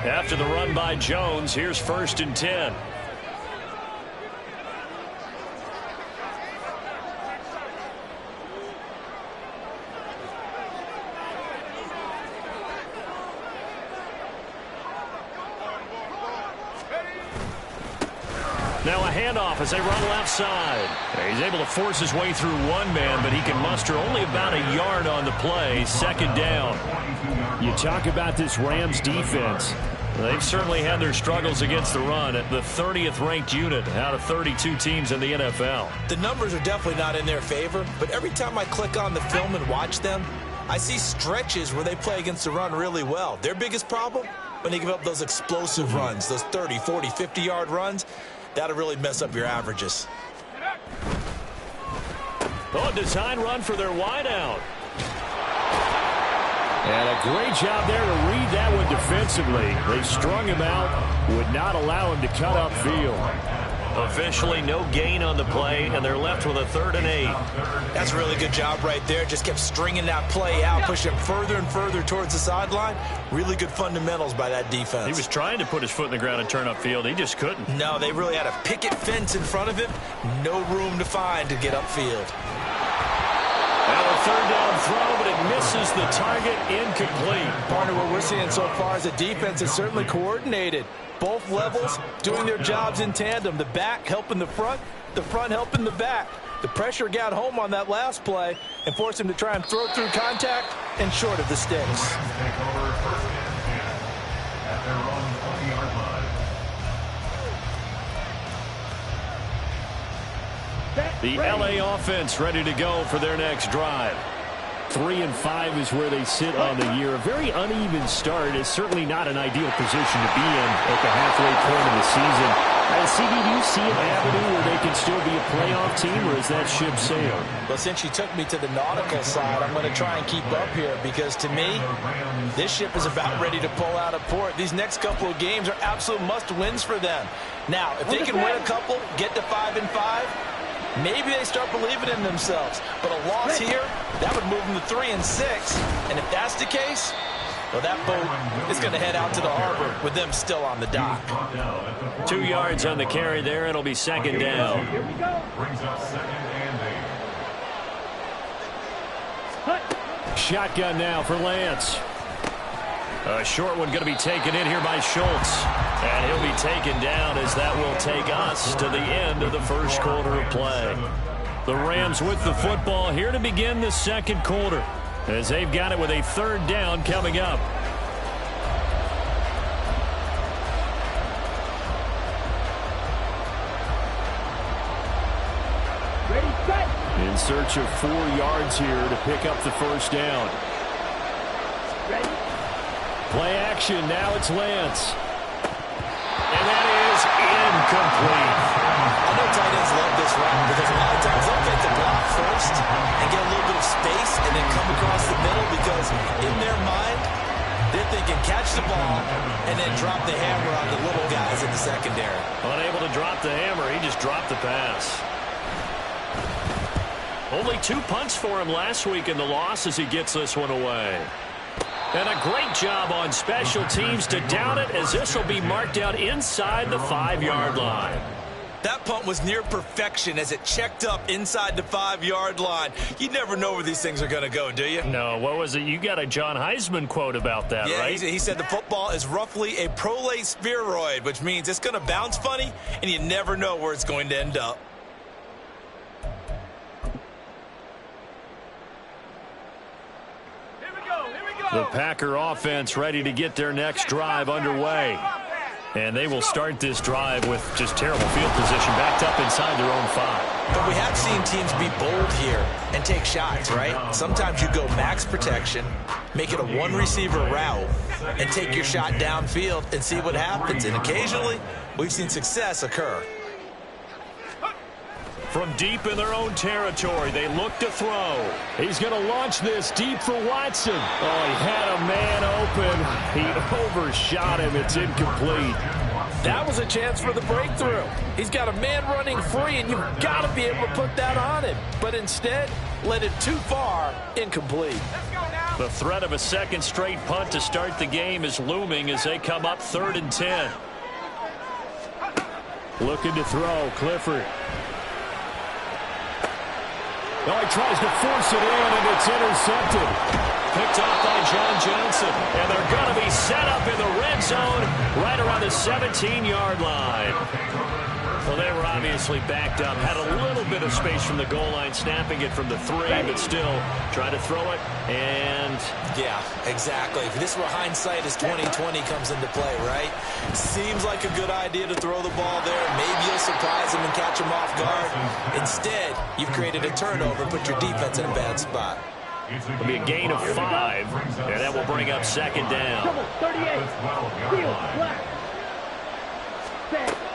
After the run by Jones, here's 1st and 10. Now a handoff as they run left side. He's able to force his way through one man, but he can muster only about a yard on the play. 2nd down. You talk about this Rams defense. They've certainly had their struggles against the run at the 30th ranked unit out of 32 teams in the NFL. The numbers are definitely not in their favor, but every time I click on the film and watch them, I see stretches where they play against the run really well. Their biggest problem? When they give up those explosive runs, those 30, 40, 50-yard runs, that'll really mess up your averages. Oh, design run for their wideout. And a great job there to read that one defensively. They strung him out, would not allow him to cut upfield. Officially no gain on the play, and they're left with a 3rd and 8. That's a really good job right there. Just kept stringing that play out, pushing him further and further towards the sideline. Really good fundamentals by that defense. He was trying to put his foot in the ground and turn upfield. He just couldn't. No, they really had a picket fence in front of him. No room to find to get upfield. Now a 3rd down throw, but it misses the target. Incomplete. Partner, what we're seeing so far is the defense is certainly coordinated. Both levels doing their jobs in tandem. The back helping the front helping the back. The pressure got home on that last play and forced him to try and throw through contact and short of the sticks. The LA offense ready to go for their next drive. 3 and 5 is where they sit on the year. A very uneven start. Is certainly not an ideal position to be in at the halfway point of the season. CD, do you see an avenue where they can still be a playoff team, or is that ship sailed? Well, since you took me to the nautical side, I'm going to try and keep up here because, to me, this ship is about ready to pull out of port. These next couple of games are absolute must-wins for them. Now, if they can win a couple, get to 5 and 5, maybe they start believing in themselves. But a loss here, that would move them to 3 and 6. And if that's the case, well, that boat is going to head out to the harbor with them still on the dock. 2 yards on the carry there. It'll be 2nd down. Shotgun now for Lance. A short one going to be taken in here by Schultz. And he'll be taken down as that will take us to the end of the first quarter of play. The Rams with the football here to begin the second quarter, as they've got it with a 3rd down coming up. In search of 4 yards here to pick up the 1st down. Play action. Now it's Lance. And that is incomplete. I know tight ends love this route because a lot of times they'll take the block first and get a little bit of space and then come across the middle because in their mind, they're thinking catch the ball and then drop the hammer on the little guys in the secondary. Unable to drop the hammer, he just dropped the pass. Only 2 punts for him last week in the loss as he gets this one away. And a great job on special teams to down it, as this will be marked out inside the 5-yard line. That punt was near perfection as it checked up inside the 5-yard line. You never know where these things are going to go, do you? No, what was it? You got a John Heisman quote about that, yeah, right? He said the football is roughly a prolate spheroid, which means it's going to bounce funny, and you never know where it's going to end up. The Packer offense ready to get their next drive underway. And they will start this drive with just terrible field position, backed up inside their own 5. But we have seen teams be bold here and take shots, right? Sometimes you go max protection, make it a 1-receiver route, and take your shot downfield and see what happens. And occasionally, we've seen success occur. From deep in their own territory, they look to throw. He's going to launch this deep for Watson. Oh, he had a man open. He overshot him. It's incomplete. That was a chance for the breakthrough. He's got a man running free, and you've got to be able to put that on him. But instead, led it too far, incomplete. Let's go now. The threat of a second straight punt to start the game is looming as they come up 3rd and 10. Looking to throw, Clifford. Oh, he tries to force it in, and it's intercepted. Picked off by John Johnson. And they're going to be set up in the red zone right around the 17-yard line. Well, they were obviously backed up. Had a little bit of space from the goal line, snapping it from the 3, but still trying to throw it. And yeah, exactly. If this were hindsight as 2020 comes into play, right? Seems like a good idea to throw the ball there. Maybe you'll surprise him and catch him off guard. Instead, you've created a turnover and put your defense in a bad spot. It'll be a gain of 5, and that will bring up 2nd down.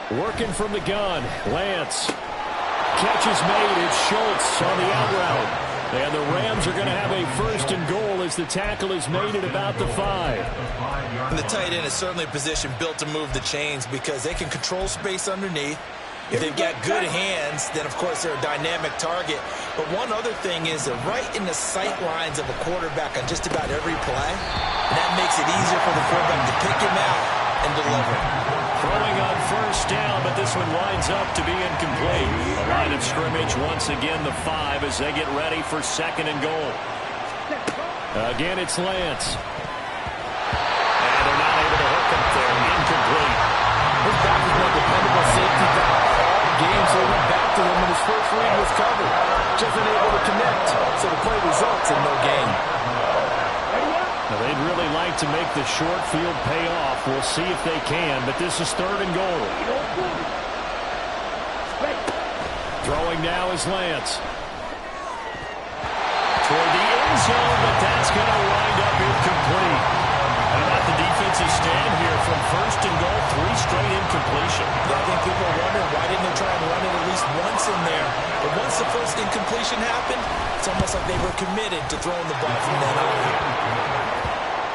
Working from the gun, Lance. Catch is made. It's Schultz on the out route. And the Rams are going to have a 1st and goal as the tackle is made at about the 5. And the tight end is certainly a position built to move the chains because they can control space underneath. If they've got good hands, then, of course, they're a dynamic target. But one other thing is they're right in the sight lines of a quarterback on just about every play. And that makes it easier for the quarterback to pick him out and deliver. Throwing on 1st down, but this one winds up to be incomplete. The line of scrimmage once again the 5 as they get ready for 2nd and goal. Again, it's Lance. And they're not able to hook up there. Incomplete. His back is more dependable safety back all game, so he went back to him when his first read was covered. Just unable to connect, so the play results in no gain. Now, they'd really like to make the short field pay off. We'll see if they can, but this is 3rd and goal. Throwing now is Lance. Toward the end zone, but that's going to wind up incomplete. How about the defensive stand here from 1st and goal, 3 straight incompletion. Yeah, I think people are wondering why didn't they try and run it at least once in there. But once the first incompletion happened, it's almost like they were committed to throwing the ball from then on.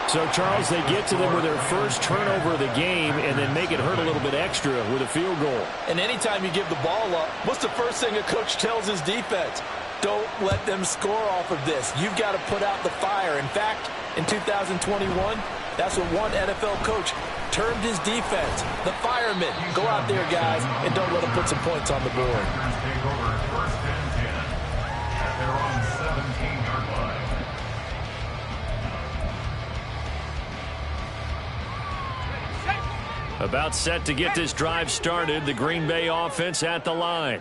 So, Charles, they get to them with their first turnover of the game and then make it hurt a little bit extra with a field goal. And anytime you give the ball up, what's the first thing a coach tells his defense? Don't let them score off of this. You've got to put out the fire. In fact, in 2021, that's what one NFL coach termed his defense. The firemen. Go out there, guys, and don't let them put some points on the board. About set to get this drive started. The Green Bay offense at the line.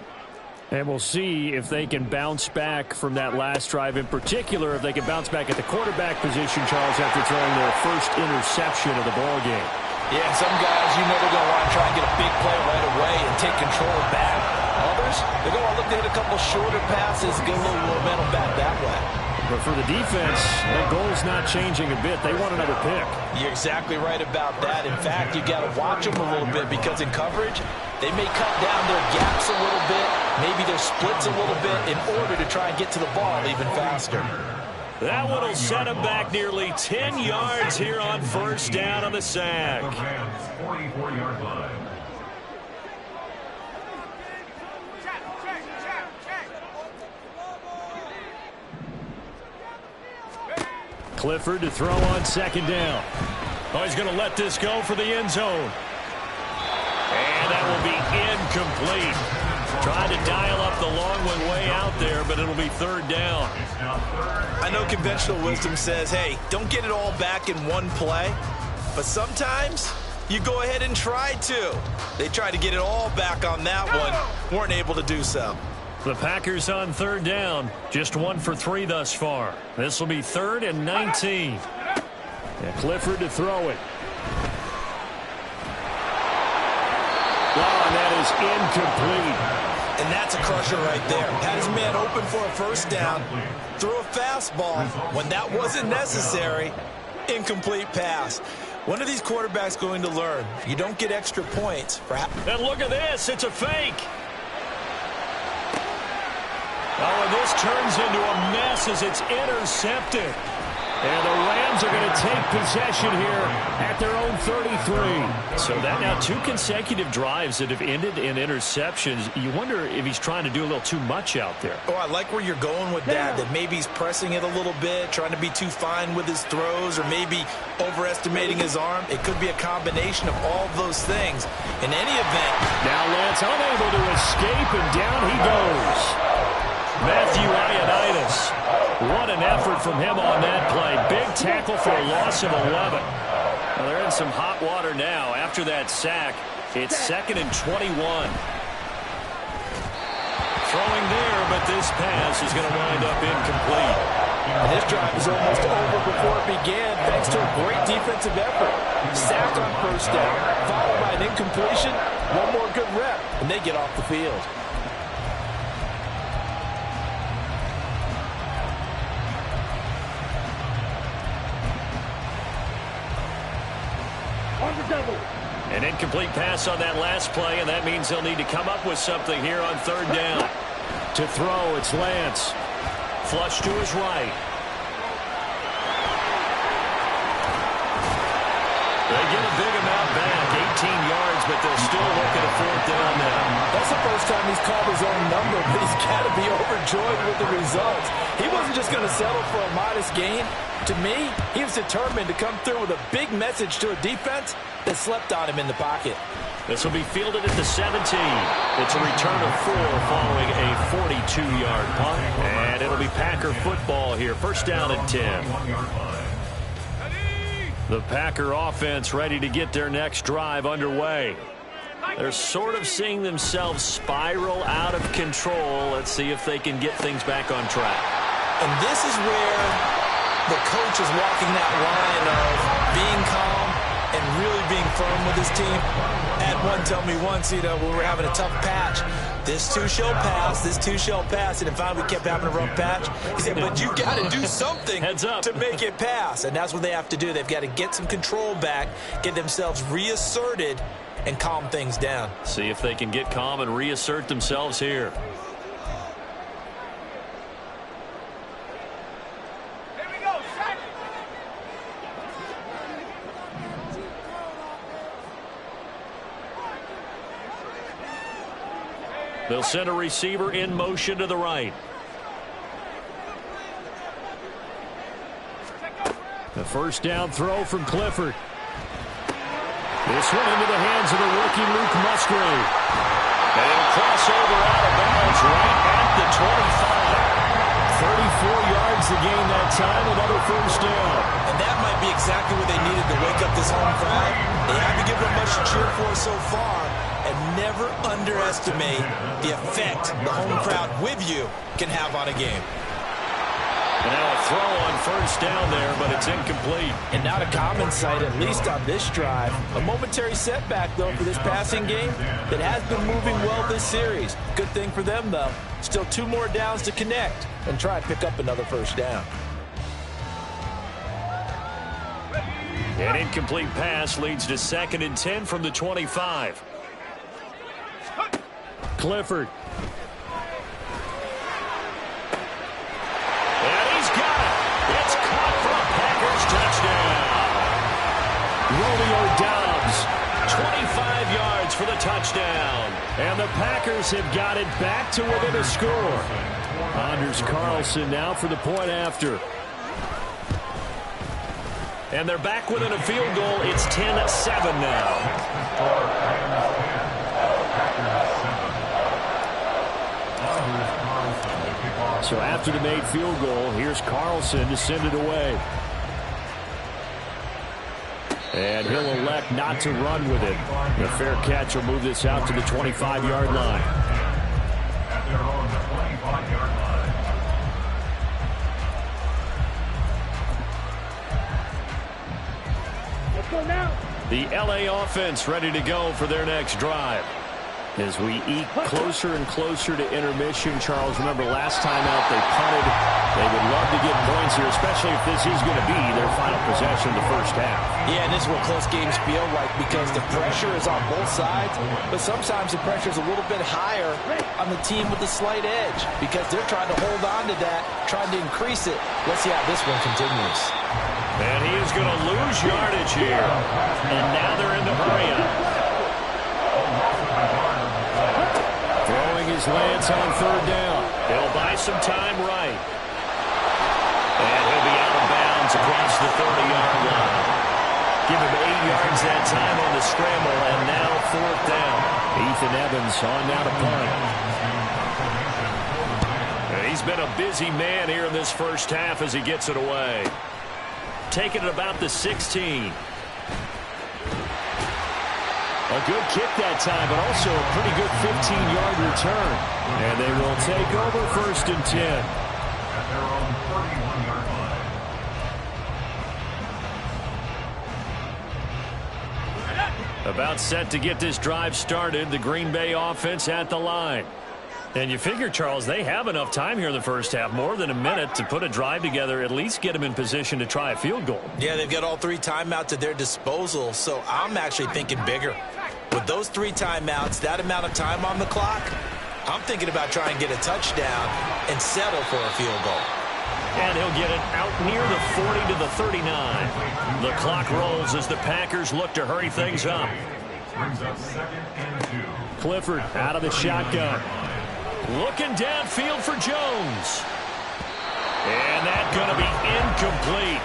And we'll see if they can bounce back from that last drive. In particular, if they can bounce back at the quarterback position, Charles, after throwing their first interception of the ball game. Yeah, some guys, you know they're going to want to try and get a big play right away and take control back. Others, they're going to look to hit a couple shorter passes, get a little momentum back that way. But for the defense, that goal's not changing a bit. They want another pick. You're exactly right about that. In fact, you've got to watch them a little bit because in coverage, they may cut down their gaps a little bit, maybe their splits a little bit in order to try and get to the ball even faster. That one will set him back nearly 10 yards here on 1st down on the sack. 44-yard line. Clifford to throw on 2nd down. Oh, he's going to let this go for the end zone. And that will be incomplete. Trying to dial up the long one way out there, but it'll be 3rd down. I know conventional wisdom says, hey, don't get it all back in one play. But sometimes you go ahead and try to. They tried to get it all back on that one. Weren't able to do so. The Packers on 3rd down. Just 1 for 3 thus far. This will be 3rd and 19. And Clifford to throw it. And that is incomplete. And that's a crusher right there. Had his man open for a 1st down. Threw a fastball when that wasn't necessary. Incomplete pass. When are these quarterbacks going to learn? You don't get extra points. And look at this. It's a fake. Oh, and this turns into a mess as it's intercepted. And the Rams are going to take possession here at their own 33. So that now 2 consecutive drives that have ended in interceptions. You wonder if he's trying to do a little too much out there. Oh, I like where you're going with that maybe he's pressing it a little bit, trying to be too fine with his throws, or maybe overestimating his arm. It could be a combination of all of those things. In any event. Now Lance unable to escape, and down he goes. Matthew Ioannidis. What an effort from him on that play. Big tackle for a loss of 11. Well, they're in some hot water now. After that sack, it's 2nd and 21. Throwing there, but this pass is going to wind up incomplete. And this drive is almost over before it began, thanks to a great defensive effort. Sack on first down, followed by an incompletion. One more good rep, and they get off the field. An incomplete pass on that last play, and that means they'll need to come up with something here on 3rd down. To throw, it's Lance. Flush to his right. They get a big amount back, 18 yards, but they'll still look at a 4th down now. That's the first time he's called his own number, but he's got to be overjoyed with the results. He wasn't just going to settle for a modest gain. To me, he was determined to come through with a big message to a defense that slept on him in the pocket. This will be fielded at the 17. It's a return of 4 following a 42-yard punt. And it'll be Packer football here. 1st down and 10. The Packer offense ready to get their next drive underway. They're sort of seeing themselves spiral out of control. Let's see if they can get things back on track. And this is where the coach is walking that line of being calm and really being firm with his team. Had one tell me once, when we were having a tough patch, this too shall pass, this too shall pass, and finally we kept having a rough patch. He said, but you got to do something to make it pass, and that's what they have to do. They've got to get some control back, get themselves reasserted, and calm things down. See if they can get calm and reassert themselves here. They'll send a receiver in motion to the right. The 1st down throw from Clifford. This one into the hands of the rookie Luke Musgrave. And it'll cross over out of bounds right at the 25. 34 yards to gain that time, another 1st down. And that might be exactly what they needed to wake up this home crowd. They haven't given them much to cheer for so far. And never underestimate the effect the home crowd with you can have on a game. And now a throw on 1st down there, but it's incomplete. And not a common sight, at least on this drive. A momentary setback, though, for this passing game that has been moving well this series. Good thing for them, though. Still 2 more downs to connect and try and pick up another 1st down. An incomplete pass leads to 2nd and 10 from the 25. Clifford. And he's got it. It's caught for a Packers touchdown. Romeo Doubs. 25 yards for the touchdown. And the Packers have got it back to within a score. Anders Carlson now for the point after. And they're back within a field goal. It's 10-7 now. So after the made field goal, here's Carlson to send it away. And he'll elect not to run with it. The fair catch will move this out to the 25-yard line. At their own 25-yard line. The LA offense ready to go for their next drive. As we eke closer and closer to intermission, Charles, remember last time out they punted. They would love to get points here, especially if this is going to be their final possession of the first half. Yeah, and this is what close games feel like because the pressure is on both sides, but sometimes the pressure is a little bit higher on the team with the slight edge because they're trying to hold on to that, trying to increase it. Let's see how this one continues. And he is going to lose yardage here. And now they're in the hurry-up. Throwing his Lance on third down. He'll buy some time right. And he'll be out of bounds across the 30-yard line. Give him 8 yards that time on the scramble, and now fourth down. Ethan Evans on down to punt. And he's been a busy man here in this first half as he gets it away. Taking it about the 16. A good kick that time, but also a pretty good 15-yard return. And they will take over first and 10. At their own 31-yard line. About set to get this drive started. The Green Bay offense at the line. And you figure, Charles, they have enough time here in the first half, more than a minute, to put a drive together, at least get them in position to try a field goal. Yeah, they've got all 3 timeouts at their disposal, so I'm actually thinking bigger. With those 3 timeouts, that amount of time on the clock, I'm thinking about trying to get a touchdown and settle for a field goal. And he'll get it out near the 40 to the 39. The clock rolls as the Packers look to hurry things up. Brings up 2nd and 2. Clifford out of the shotgun. Looking downfield for Jones. And that's going to be incomplete.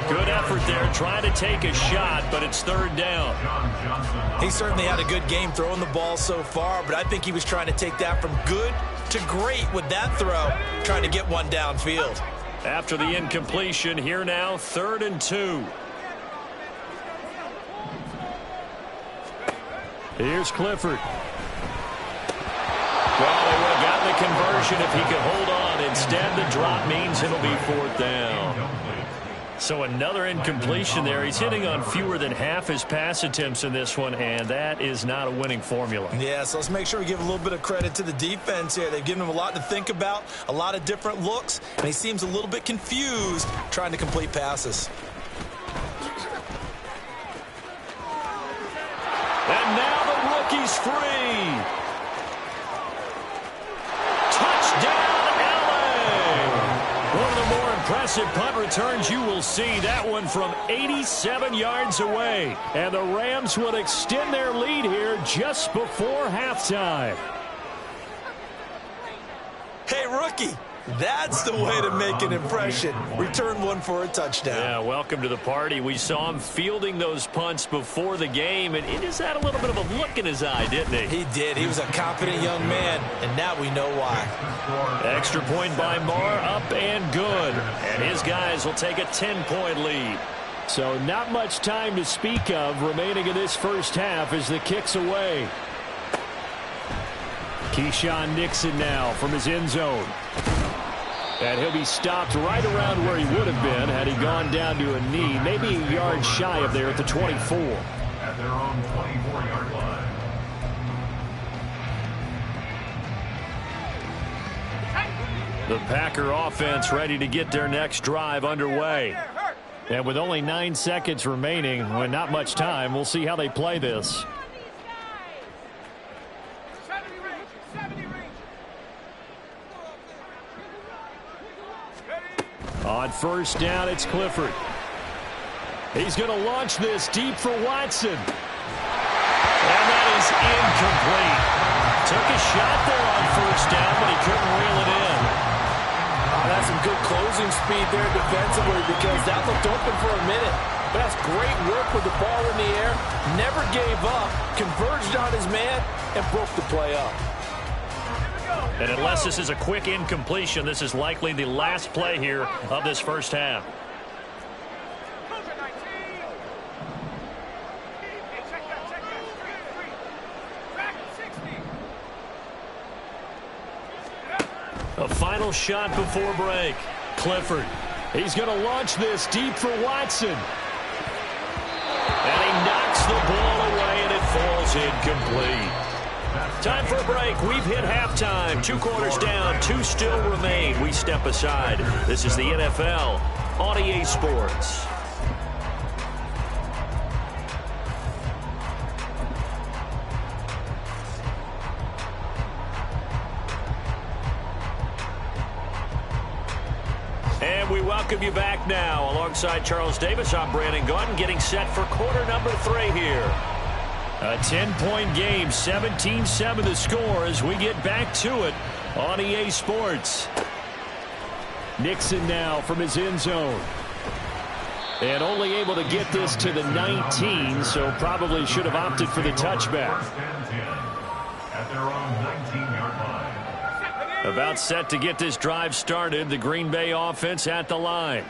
Good effort there, trying to take a shot, but it's third down. He certainly had a good game throwing the ball so far, but I think he was trying to take that from good to great with that throw, trying to get one downfield. After the incompletion, here now, 3rd and 2. Here's Clifford. Well, they would have gotten the conversion if he could hold on. Instead, the drop means it'll be 4th down. So another incompletion there. He's hitting on fewer than half his pass attempts in this one, and that is not a winning formula. Yeah, so let's make sure we give a little bit of credit to the defense here. They've given him a lot to think about, a lot of different looks, and he seems a little bit confused trying to complete passes. And now the rookie's free. Touchdown, LA! One of the more impressive punt returns you will see. That one from 87 yards away. And the Rams would extend their lead here just before halftime. Hey, rookie, that's the way to make an impression. Return one for a touchdown. Yeah, welcome to the party. We saw him fielding those punts before the game, and he just had a little bit of a look in his eye, didn't he? He did. He was a confident young man, and now we know why. Extra point by Marr, up and good. And his guys will take a 10-point lead. So not much time to speak of remaining in this first half as the kick's away. Keyshawn Nixon now from his end zone. And he'll be stopped right around where he would have been had he gone down to a knee, maybe a yard shy of there at the 24. At their own 24-yard line. The Packer offense ready to get their next drive underway. And with only 9 seconds remaining, and not much time, we'll see how they play this. On first down, it's Clifford. He's going to launch this deep for Watson. And that is incomplete. Took a shot there on first down, but he couldn't reel it in. That's some good closing speed there defensively because that looked open for a minute. But that's great work with the ball in the air. Never gave up, converged on his man, and broke the play up. And unless this is a quick incompletion, this is likely the last play here of this first half. A final shot before break. Clifford. He's going to launch this deep for Watson. And he knocks the ball away, and it falls incomplete. Time for a break. We've hit halftime. 2 quarters down, 2 still remain. We step aside. This is the NFL on EA Sports. And we welcome you back now. Alongside Charles Davis, I'm Brandon Gunn, getting set for quarter number 3 here. A 10-point game, 17-7 the score as we get back to it on EA Sports. Nixon now from his end zone. And only able to get this to the 19, so probably should have opted for the touchback. At their own 19-yard line. About set to get this drive started, the Green Bay offense at the line.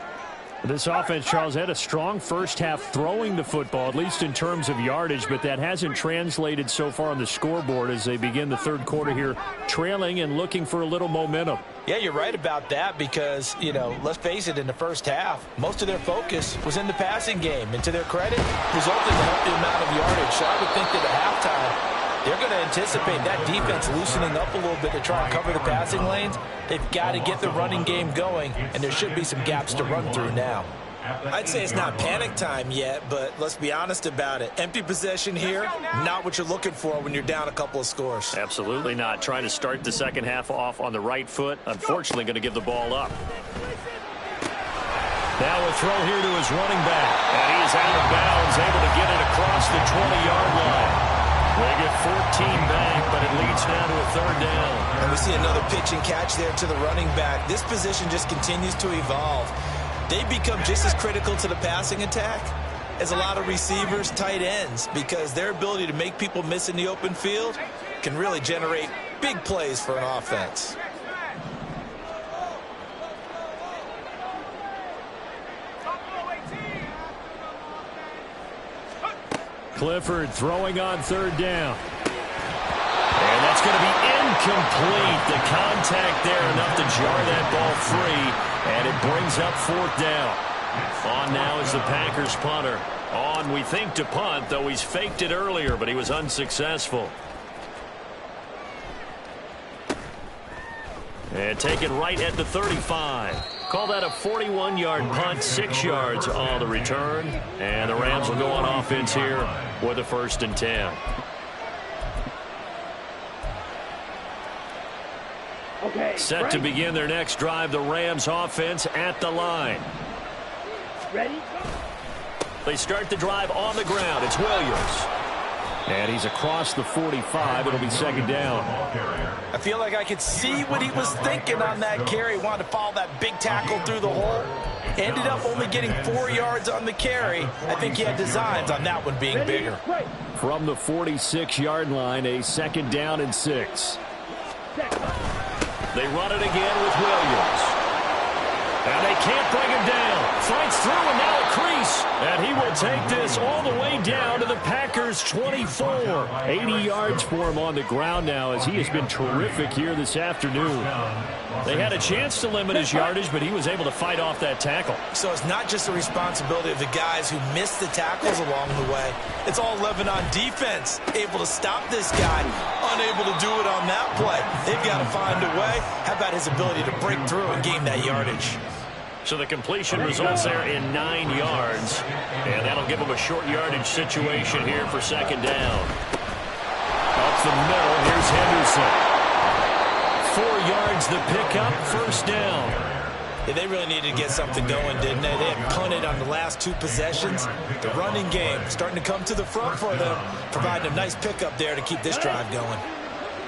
This offense, Charles, had a strong first half throwing the football, at least in terms of yardage, but that hasn't translated so far on the scoreboard as they begin the third quarter here, trailing and looking for a little momentum. Yeah, you're right about that because, you know, let's face it, in the first half, most of their focus was in the passing game. And to their credit, resulted in a healthy amount of yardage. So I would think that at halftime, they're going to anticipate that defense loosening up a little bit to try and cover the passing lanes. They've got to get the running game going, and there should be some gaps to run through now. I'd say it's not panic time yet, but let's be honest about it. Empty possession here, not what you're looking for when you're down a couple of scores. Absolutely not. Trying to start the second half off on the right foot. Unfortunately, going to give the ball up. Now a throw here to his running back. And he's out of bounds, able to get it across the 20-yard line. They get 14 back, but it leads now to a third down. And we see another pitch and catch there to the running back. This position just continues to evolve. They become just as critical to the passing attack as a lot of receivers, tight ends, because their ability to make people miss in the open field can really generate big plays for an offense. Clifford throwing on third down. And that's going to be incomplete. The contact there enough to jar that ball free, and it brings up fourth down. On now is the Packers punter. On, we think, to punt, though he's faked it earlier, but he was unsuccessful. And taken right at the 35. Call that a 41-yard punt, 6 yards on the return. And the Rams will go on offense here with a 1st and 10. Okay, Set to begin their next drive, the Rams offense at the line. Ready? They start the drive on the ground. It's Williams. And he's across the 45. It'll be second down. I feel like I could see what he was thinking on that carry. Wanted to follow that big tackle through the hole. Ended up only getting 4 yards on the carry. I think he had designs on that one being bigger. From the 46-yard line, a 2nd down and 6. They run it again with Williams. And they can't bring him down. Fights through and now a crease. And he will take this all the way down to the Packers 24. 80 yards for him on the ground now as he has been terrific here this afternoon. They had a chance to limit his yardage, but he was able to fight off that tackle. So it's not just the responsibility of the guys who missed the tackles along the way. It's all 11 on defense, able to stop this guy, unable to do it on that play. They've got to find a way. How about his ability to break through and gain that yardage? So the completion results there in 9 yards. And that'll give him a short yardage situation here for second down. Up the middle, here's Henderson. 4 yards the pickup, first down. Yeah, they really needed to get something going, didn't they? They had punted on the last 2 possessions. The running game starting to come to the front for them, providing a nice pickup there to keep this drive going.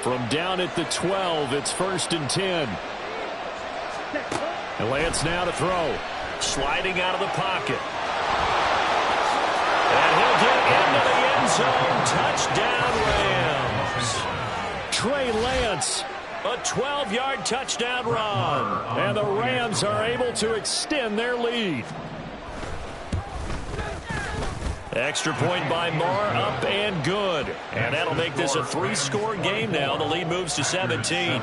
From down at the 12, it's 1st and 10. And Lance now to throw. Sliding out of the pocket. And he'll get into the end zone. Touchdown, Rams. Trey Lance. A 12-yard touchdown run. And the Rams are able to extend their lead. Extra point by Marr, up and good. And that'll make this a 3-score game now. The lead moves to 17.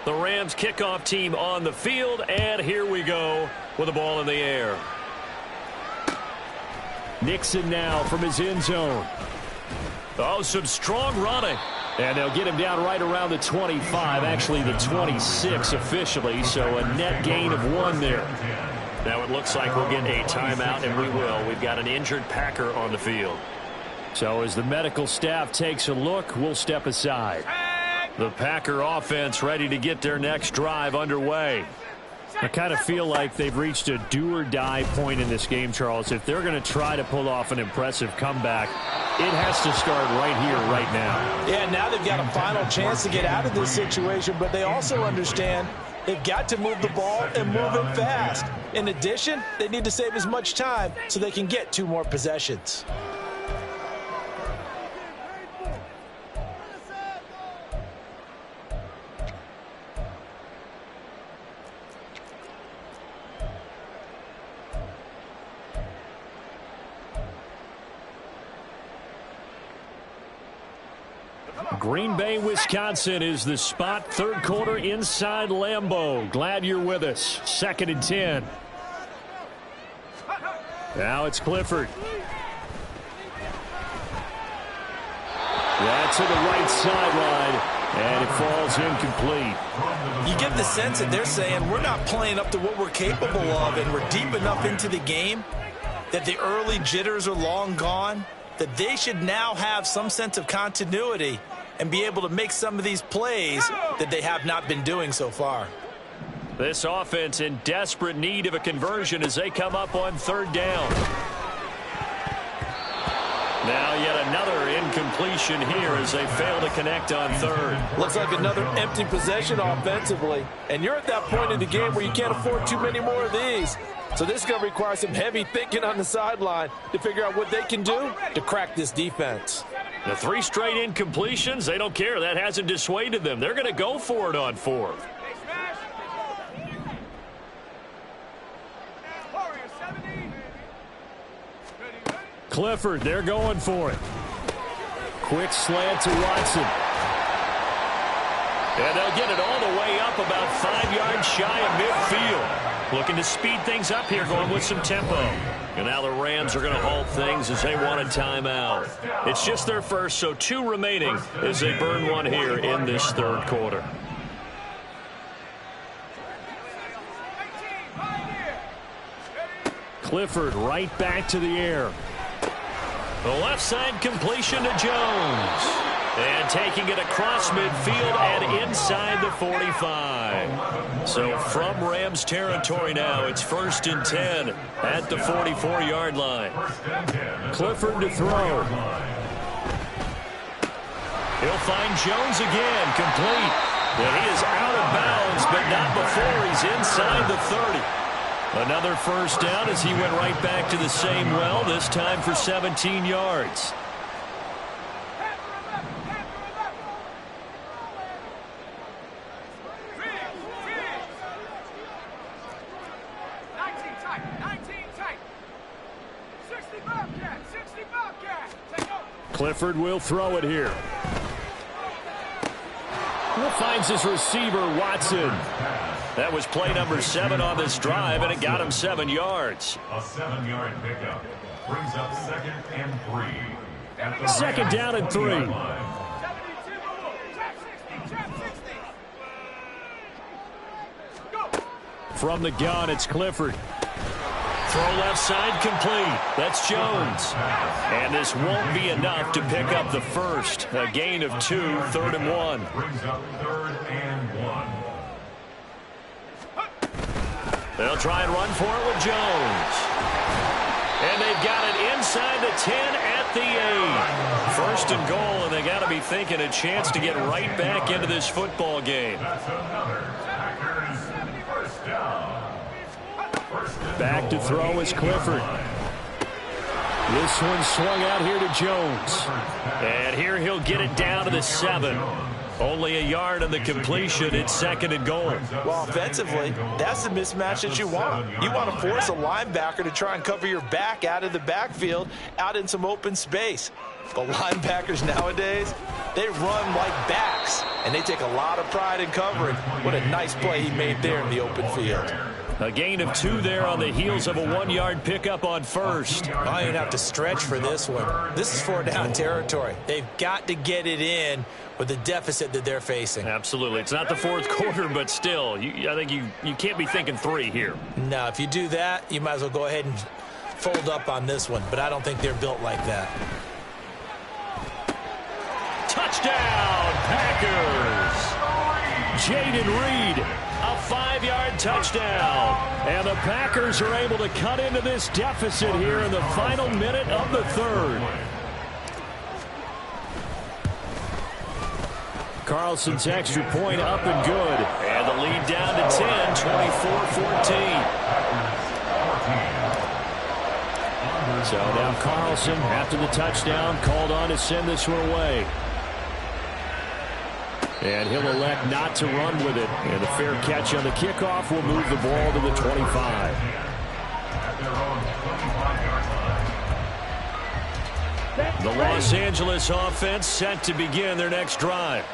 The Rams kickoff team on the field, and here we go with the ball in the air. Nixon now from his end zone. Oh, some strong running. And they'll get him down right around the 25, actually the 26 officially, so a net gain of 1 there. Now it looks like we'll get a timeout, and we will. We've got an injured Packer on the field. So as the medical staff takes a look, we'll step aside. The Packer offense ready to get their next drive underway. I kind of feel like they've reached a do-or-die point in this game, Charles. If they're going to try to pull off an impressive comeback, it has to start right here, right now. Yeah, now they've got a final chance to get out of this situation, but they also understand they've got to move the ball and move it fast. In addition, they need to save as much time so they can get 2 more possessions. Green Bay, Wisconsin is the spot. 3rd quarter inside Lambeau. Glad you're with us. 2nd and 10. Now it's Clifford. That's to the right sideline, and it falls incomplete. You get the sense that they're saying we're not playing up to what we're capable of, and we're deep enough into the game that the early jitters are long gone, that they should now have some sense of continuity and be able to make some of these plays that they have not been doing so far. This offense in desperate need of a conversion as they come up on 3rd down. Now yet another incompletion here as they fail to connect on 3rd. Looks like another empty possession offensively. And you're at that point in the game where you can't afford too many more of these. So this is going to require some heavy thinking on the sideline to figure out what they can do to crack this defense. The 3 straight incompletions, they don't care. That hasn't dissuaded them. They're going to go for it on 4th. Clifford, they're going for it. Quick slant to Watson. And they'll get it all the way up about 5 yards shy of midfield. Looking to speed things up here, going with some tempo. And now the Rams are going to halt things as they want a timeout. It's just their first, so 2 remaining as they burn 1 here in this 3rd quarter. Clifford right back to the air. The left side completion to Jones. And taking it across midfield and inside the 45. So from Rams territory now, it's 1st and 10 at the 44-yard line. Clifford to throw. He'll find Jones again, complete. And he is out of bounds, but not before he's inside the 30. Another 1st down as he went right back to the same well, this time for 17 yards. Clifford will throw it here. He finds his receiver, Watson. That was play number 7 on this drive, and it got him 7 yards. A 7-yard pickup brings up 2nd and 3. 2nd down and 3. From the gun, it's Clifford. Throw left side complete. That's Jones. And this won't be enough to pick up the 1st. A gain of 2, 3rd and 1. Brings up 3rd and 1. They'll try and run for it with Jones. And they've got it inside the 10 at the 8. 1st and goal, and they got to be thinking a chance to get right back into this football game. That's another Packers 1st down. Back to throw is Clifford. This one swung out here to Jones. And here he'll get it down to the 7. Only a yard on the completion. It's 2nd and goal. Well, offensively, that's the mismatch that you want. You want to force a linebacker to try and cover your back out of the backfield, out in some open space. But linebackers nowadays, they run like backs, and they take a lot of pride in covering. What a nice play he made there in the open field. A gain of 2 there on the heels of a 1-yard pickup on first. I don't have to stretch for this one. This is 4-down territory. They've got to get it in with the deficit that they're facing. Absolutely. It's not the fourth quarter, but still, I think you can't be thinking 3 here. No, if you do that, you might as well go ahead and fold up on this one, but I don't think they're built like that. Touchdown, Packers! Jaden Reed, a 5-yard touchdown. And the Packers are able to cut into this deficit here in the final minute of the third. Carlson's extra point up and good. And the lead down to 10, 24-14. So now Carlson, after the touchdown, called on to send this one away. And he'll elect not to run with it. And a fair catch on the kickoff will move the ball to the 25. The Los Angeles offense set to begin their next drive.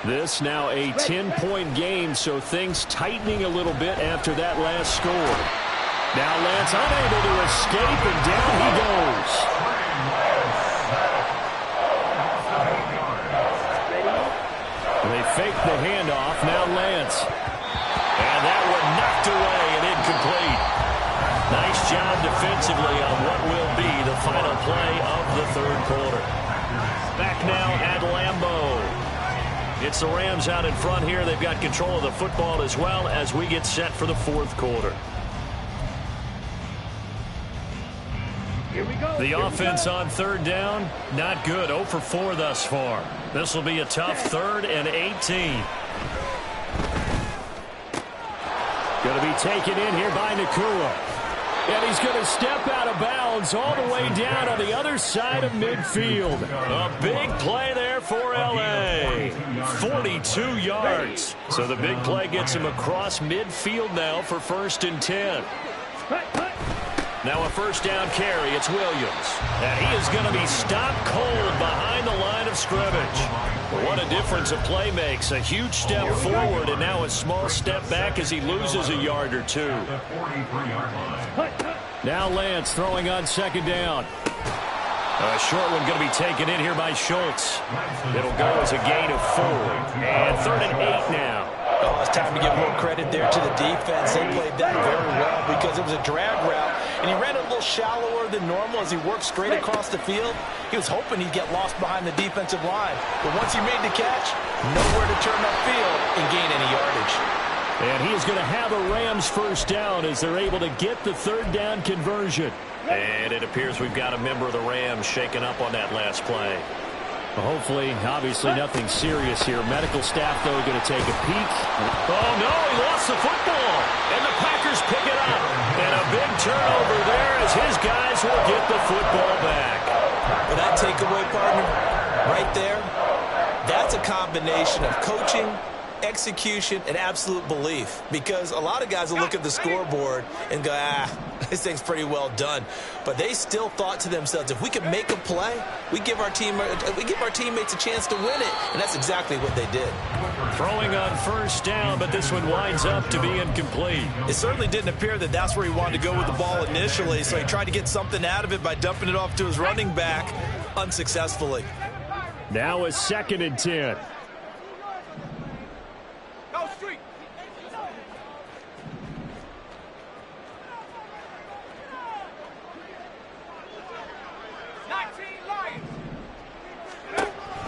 This now a 10-point game, so things tightening a little bit after that last score. Now Lance unable to escape, and down he goes. They fake the handoff. Now Lance. And that one knocked away and incomplete. Nice job defensively on what will be the final play of the third quarter. Back now at Lambeau. It's the Rams out in front here. They've got control of the football as well as we get set for the fourth quarter. Here we go. The offense on third down, not good. 0 for 4 thus far. This will be a tough 3rd and 18. Going to be taken in here by Nakua. And he's going to step out of bounds all the way down on the other side of midfield. A big play there for L.A. 42 yards. So the big play gets him across midfield now for 1st and 10. Now a first down carry. It's Williams. And he is going to be stopped cold behind the line of scrimmage. What a difference a play makes. A huge step forward and now a small step back as he loses a yard or 2. Now Lance throwing on 2nd down. A short one going to be taken in here by Schultz. It'll go as a gain of 4. And 3rd and 8 now. Oh, it's time to give more credit there to the defense. They played that very well because it was a drag route, and he ran a little shallower than normal as he worked straight across the field. He was hoping he'd get lost behind the defensive line, but once he made the catch, nowhere to turn upfield and gain any yardage. And he's going to have a Rams first down as they're able to get the 3rd down conversion. And it appears we've got a member of the Rams shaken up on that last play. Hopefully, obviously nothing serious here. Medical staff, though, going to take a peek. Oh, no, he lost the football. And the Packers pick it up. And a big turnover there as his guys will get the football back. Well, that takeaway, partner, right there, that's a combination of coaching, execution, and absolute belief. Because a lot of guys will look at the scoreboard and go, this thing's pretty well done. But they still thought to themselves, if we can make a play, we give our teammates a chance to win it. And that's exactly what they did. Throwing on first down, but this one winds up to be incomplete. It certainly didn't appear that that's where he wanted to go with the ball initially, so he tried to get something out of it by dumping it off to his running back unsuccessfully. Now a 2nd and 10.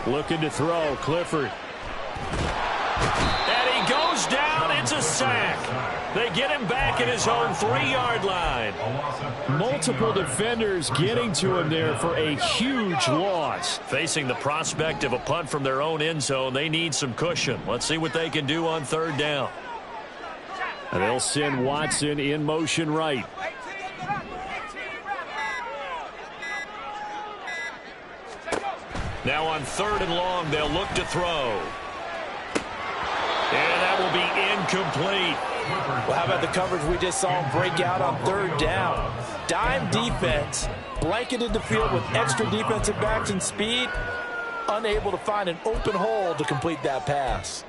Looking to throw, Clifford. And he goes down. It's a sack. They get him back at his own 3-yard line. Multiple defenders getting to him there for a huge loss. Facing the prospect of a punt from their own end zone, they need some cushion. Let's see what they can do on 3rd down. And they'll send Watson in motion right. Now on 3rd and long, they'll look to throw. And that will be incomplete. Well, how about the coverage we just saw him break out on 3rd down? Dime defense, blanketed the field with extra defensive backs and speed, unable to find an open hole to complete that pass.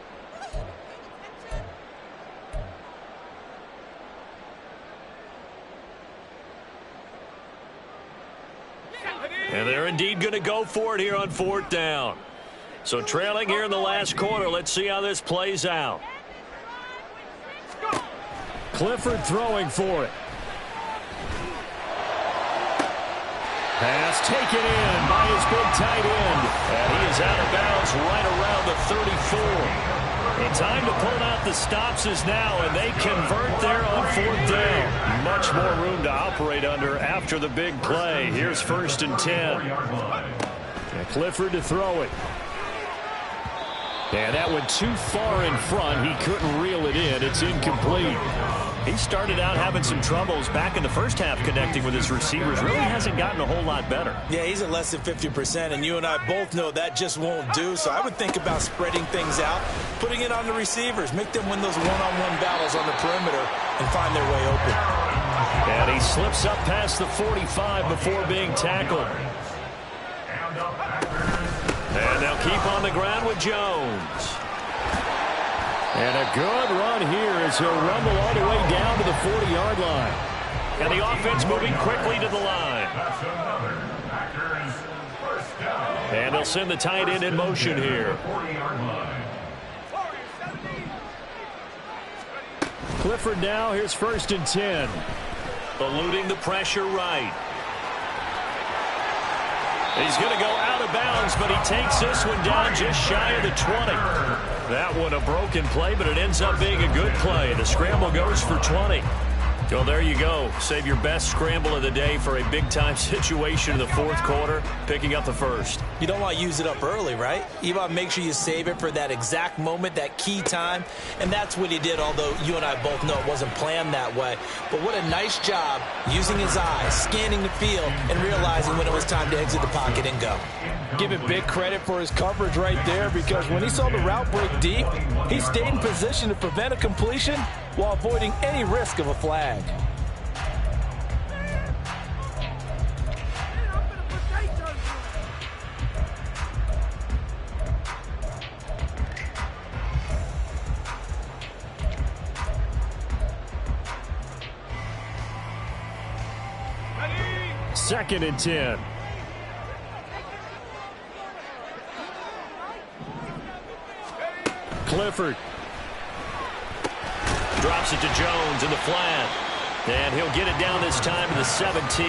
And they're indeed going to go for it here on 4th down. So trailing here in the last quarter. Let's see how this plays out. Clifford throwing for it. Pass taken in by his big tight end. And he is out of bounds right around the 34. The time to pull out the stops is now, and they convert there on 4th down. Much more room to operate under after the big play. Here's 1st and 10. And Clifford to throw it. And that went too far in front. He couldn't reel it in. It's incomplete. He started out having some troubles back in the first half connecting with his receivers. Really hasn't gotten a whole lot better. Yeah, he's at less than 50%, and you and I both know that just won't do. So I would think about spreading things out, putting it on the receivers, make them win those one-on-one battles on the perimeter and find their way open. And he slips up past the 45 before being tackled. And they'll keep on the ground with Jones. And a good run here as he'll rumble all the way down to the 40-yard line. And the offense moving quickly to the line. And they'll send the tight end in motion here. Clifford now, here's 1st and 10. Eluding the pressure right. He's going to go out of bounds, but he takes this one down just shy of the 20. That one a broken play, but it ends up being a good play. The scramble goes for 20. Well, there you go. Save your best scramble of the day for a big-time situation in the 4th quarter, picking up the 1st. You don't want to use it up early, right? You want to make sure you save it for that exact moment, that key time. And that's what he did, although you and I both know it wasn't planned that way. But what a nice job using his eyes, scanning the field, and realizing when it was time to exit the pocket and go. Give him big credit for his coverage right there, because when he saw the route break deep, he stayed in position to prevent a completion while avoiding any risk of a flag. Second and 10. Clifford. Drops it to Jones in the flat. And he'll get it down this time to the 17.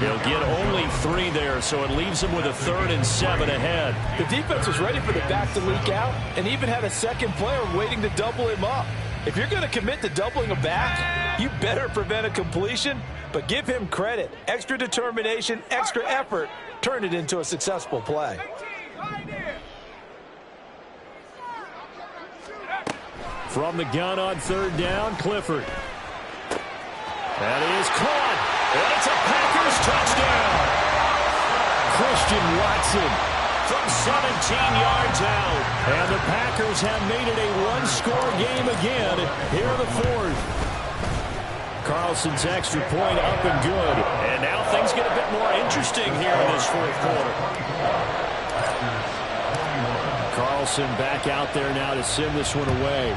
He'll get only 3 there, so it leaves him with a 3rd and 7 ahead. The defense was ready for the back to leak out and even had a second player waiting to double him up. If you're going to commit to doubling a back, you better prevent a completion, but give him credit. Extra determination, extra effort, turn it into a successful play. From the gun on 3rd down, Clifford. That is caught. And it's a Packers touchdown. Christian Watson From 17 yards out. And the Packers have made it a one-score game again here in the 4th. Carlson's extra point up and good. And now things get a bit more interesting here in this 4th quarter. Carlson back out there now to send this one away.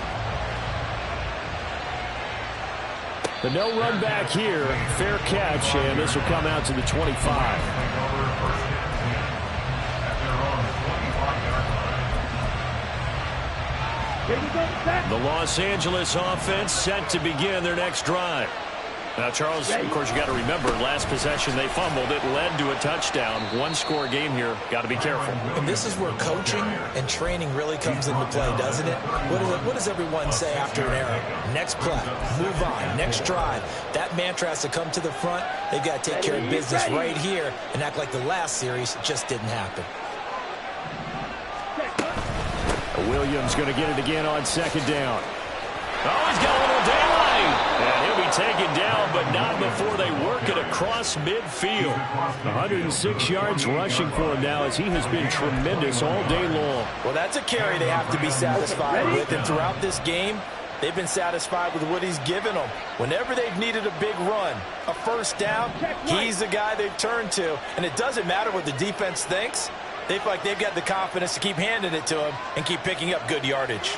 The no run back here, fair catch, and this will come out to the 25. The Los Angeles offense set to begin their next drive. Now, Charles, of course, you got to remember, last possession they fumbled. It led to a touchdown. One-score game here. Got to be careful. And this is where coaching and training really comes into play, doesn't it? What does everyone say after an error? Next play, move on, next drive. That mantra has to come to the front. They've got to take care of business right here and act like the last series just didn't happen. Williams going to get it again on 2nd down. Oh, he's got a little daylight. And he'll be taken down, but not before they work it across midfield. 106 yards rushing for him now as he has been tremendous all day long. Well, that's a carry they have to be satisfied with. And throughout this game, they've been satisfied with what he's given them. Whenever they've needed a big run, a 1st down, he's the guy they've turned to. And it doesn't matter what the defense thinks. They feel like they've got the confidence to keep handing it to him and keep picking up good yardage.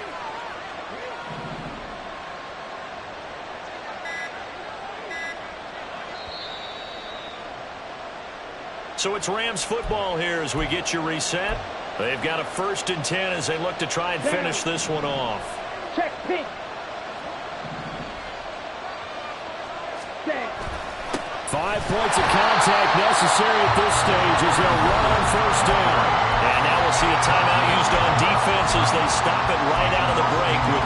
So it's Rams football here as we get you reset. They've got a 1st and 10 as they look to try and finish this one off. Check, pink. 5 points of contact necessary at this stage as they'll run on 1st down. And now we'll see a timeout used on defense as they stop it right out of the break with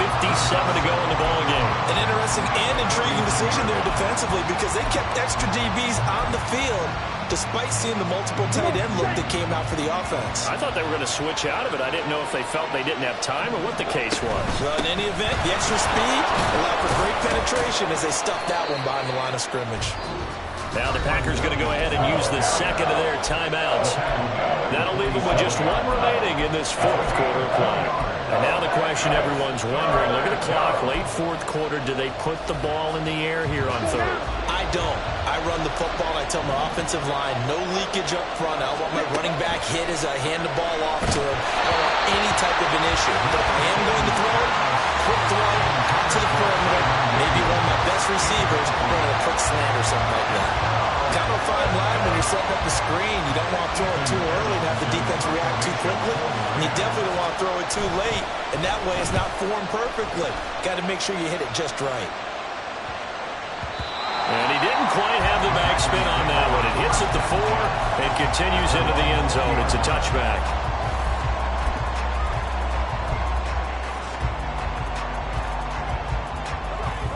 1:57 to go in the ballgame. An interesting and intriguing decision there defensively because they kept extra DBs on the field despite seeing the multiple tight end look that came out for the offense. I thought they were going to switch out of it. I didn't know if they felt they didn't have time or what the case was. Well, in any event, the extra speed allowed for great penetration as they stuffed that one behind the line of scrimmage. Now the Packers going to go ahead and use the second of their timeouts. That'll leave them with just one remaining in this 4th quarter of play. And now the question everyone's wondering, look at the clock, late 4th quarter, do they put the ball in the air here on 3rd? I don't. I run the football and I tell my offensive line, no leakage up front. I don't want my running back hit as I hand the ball off to him. I don't want any type of an issue. But if I am going to throw it, quick throw, out to the perimeter, maybe one of my best receivers, running a quick slant or something like that. Kind of a fine line when you're setting up the screen. You don't want to throw it too early and have the defense react too quickly. And you definitely don't want to throw it too late. And that way it's not formed perfectly. Got to make sure you hit it just right. And he didn't quite have the backspin on that one. It hits at the 4 and continues into the end zone. It's a touchback.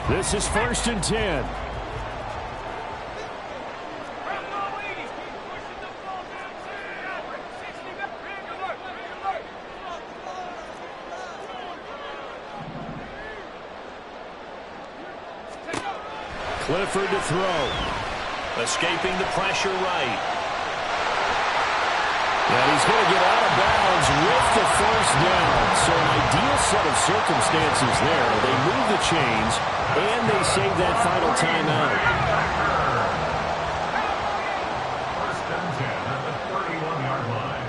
This is 1st and 10. Clifford to throw. Escaping the pressure right. And he's going to get out of bounds with the 1st down. So an ideal set of circumstances there. They move the chains, and they save that final timeout. 1st and 10 at the 31-yard line.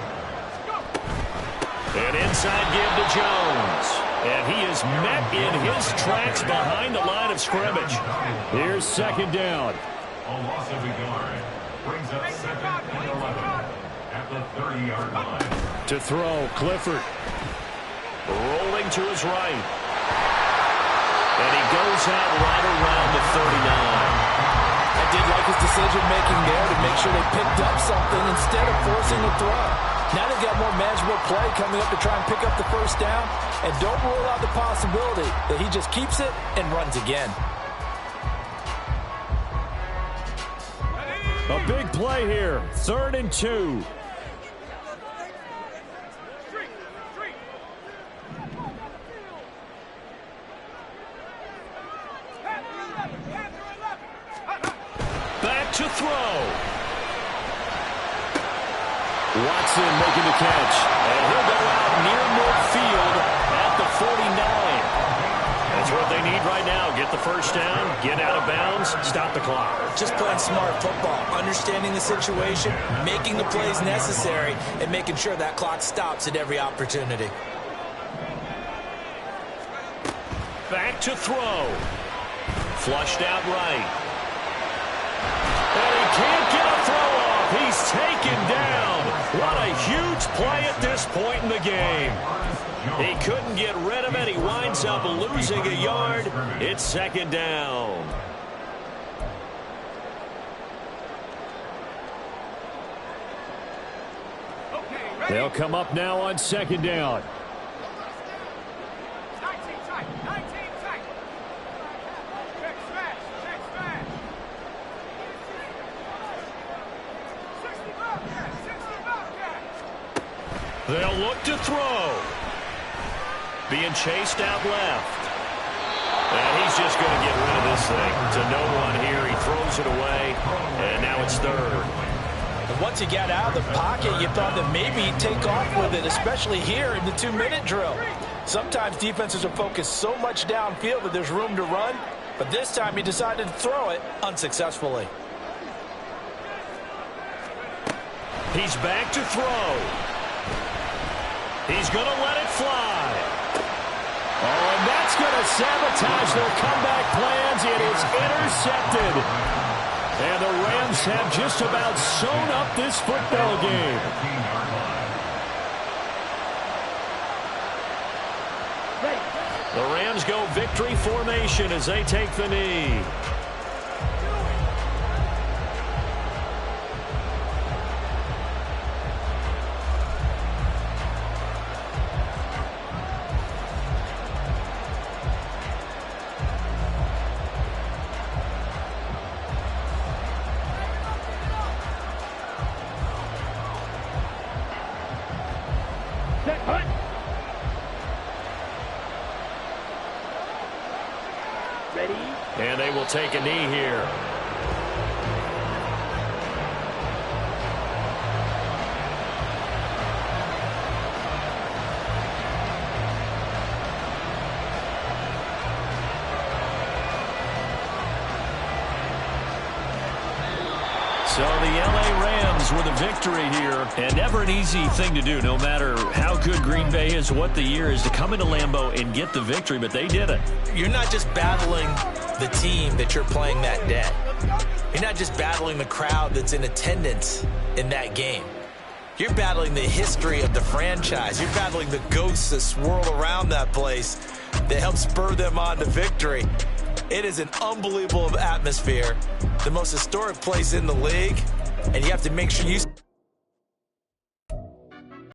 An inside give to Jones. And he is met in his tracks behind the line of scrimmage. Here's 2nd down. A loss of a yard brings up 2nd and 11 at the 30-yard line. To throw, Clifford. Rolling to his right. And he goes out right around the 39. I did like his decision-making there to make sure they picked up something instead of forcing a throw. Now they've got more manageable play coming up to try and pick up the 1st down. And don't rule out the possibility that he just keeps it and runs again. A big play here. 3rd and 2. Back to throw. Watson making the catch. And he'll go out near midfield at the 49. That's what they need right now. Get the 1st down, get out of bounds, stop the clock. Just playing smart football, understanding the situation, making the plays necessary, and making sure that clock stops at every opportunity. Back to throw. Flushed out right. And he can't get a throw off. He's taken down. What a huge play at this point in the game. He couldn't get rid of it. He winds up losing a yard. It's 2nd down. They'll come up now on 2nd down. 19 tight. 19 tight. Check smash. Check smash. 65 cash. 65 cash. They'll look to throw. Being chased out left. And he's just going to get rid of this thing to no one here. He throws it away, and now it's 3rd. And once he got out of the pocket, you thought that maybe he'd take off with it, especially here in the 2-minute drill. Sometimes defenses are focused so much downfield that there's room to run, but this time he decided to throw it unsuccessfully. He's back to throw. He's going to let it fly. Oh, and that's going to sabotage their comeback plans. It is intercepted. And the Rams have just about sewn up this football game. The Rams go victory formation as they take the knee. And they will take a knee here. So the LA Rams with a victory here. And never an easy thing to do, no matter how good Green Bay is, what the year is, to come into Lambeau and get the victory, but they did it. You're not just battling the team that you're playing that day. You're not just battling the crowd that's in attendance in that game. You're battling the history of the franchise. You're battling the ghosts that swirl around that place that help spur them on to victory. It is an unbelievable atmosphere, the most historic place in the league, and you have to make sure you